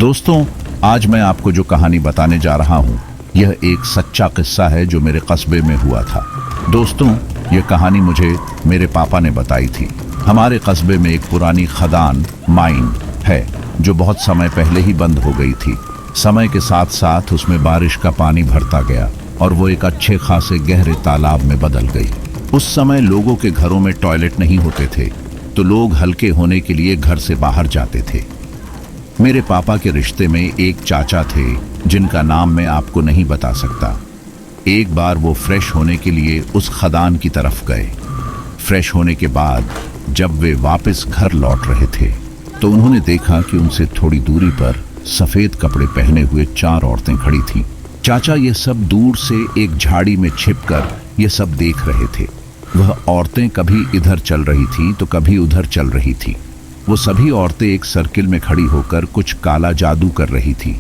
दोस्तों, आज मैं आपको जो कहानी बताने जा रहा हूँ यह एक सच्चा किस्सा है जो मेरे कस्बे में हुआ था। दोस्तों, यह कहानी मुझे मेरे पापा ने बताई थी। हमारे कस्बे में एक पुरानी खदान माइन है जो बहुत समय पहले ही बंद हो गई थी। समय के साथ साथ उसमें बारिश का पानी भरता गया और वो एक अच्छे खासे गहरे तालाब में बदल गई। उस समय लोगों के घरों में टॉयलेट नहीं होते थे, तो लोग हल्के होने के लिए घर से बाहर जाते थे। मेरे पापा के रिश्ते में एक चाचा थे जिनका नाम मैं आपको नहीं बता सकता। एक बार वो फ्रेश होने के लिए उस खदान की तरफ गए। फ्रेश होने के बाद जब वे वापस घर लौट रहे थे तो उन्होंने देखा कि उनसे थोड़ी दूरी पर सफेद कपड़े पहने हुए 4 औरतें खड़ी थीं। चाचा ये सब दूर से एक झाड़ी में छिपकर ये सब देख रहे थे। वह औरतें कभी इधर चल रही थीं तो कभी उधर चल रही थीं। वो सभी औरतें एक सर्किल में खड़ी होकर कुछ काला जादू कर रही थी।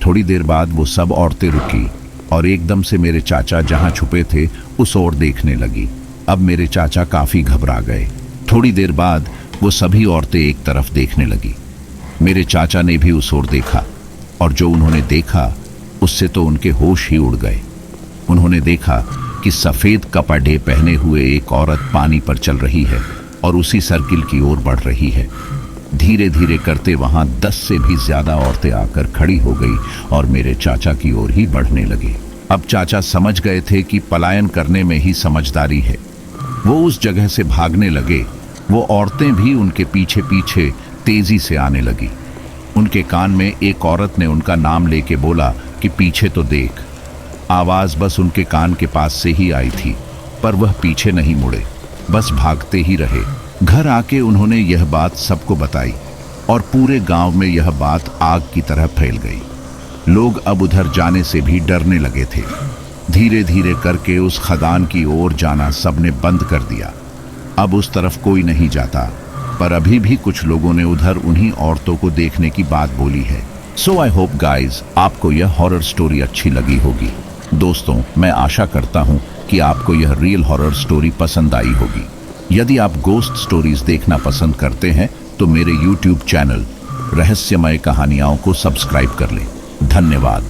थोड़ी देर बाद वो सब औरतें रुकी और एकदम से मेरे चाचा जहां छुपे थे उस ओर देखने लगी। अब मेरे चाचा काफी घबरा गए। थोड़ी देर बाद वो सभी औरतें एक तरफ देखने लगी। मेरे चाचा ने भी उस ओर देखा और जो उन्होंने देखा उससे तो उनके होश ही उड़ गए। उन्होंने देखा कि सफेद कपड़े पहने हुए एक औरत पानी पर चल रही है और उसी सर्किल की ओर बढ़ रही है। धीरे धीरे करते वहां 10 से भी ज्यादा औरतें आकर खड़ी हो गई और मेरे चाचा की ओर ही बढ़ने लगी। अब चाचा समझ गए थे कि पलायन करने में ही समझदारी है। वो उस जगह से भागने लगे। वो औरतें भी उनके पीछे पीछे तेजी से आने लगी। उनके कान में एक औरत ने उनका नाम लेके बोला कि पीछे तो देख। आवाज बस उनके कान के पास से ही आई थी, पर वह पीछे नहीं मुड़े, बस भागते ही रहे। घर आके उन्होंने यह बात सबको बताई और पूरे गांव में यह बात आग की तरह फैल गई। लोग अब उधर जाने से भी डरने लगे थे। धीरे धीरे करके उस खदान की ओर जाना सबने बंद कर दिया। अब उस तरफ कोई नहीं जाता, पर अभी भी कुछ लोगों ने उधर उन्हीं औरतों को देखने की बात बोली है। सो आई होप गाइज आपको यह हॉरर स्टोरी अच्छी लगी होगी। दोस्तों, मैं आशा करता हूँ कि आपको यह रियल हॉरर स्टोरी पसंद आई होगी। यदि आप गोस्ट स्टोरीज देखना पसंद करते हैं तो मेरे YouTube चैनल रहस्यमय कहानियां को सब्सक्राइब कर लें। धन्यवाद।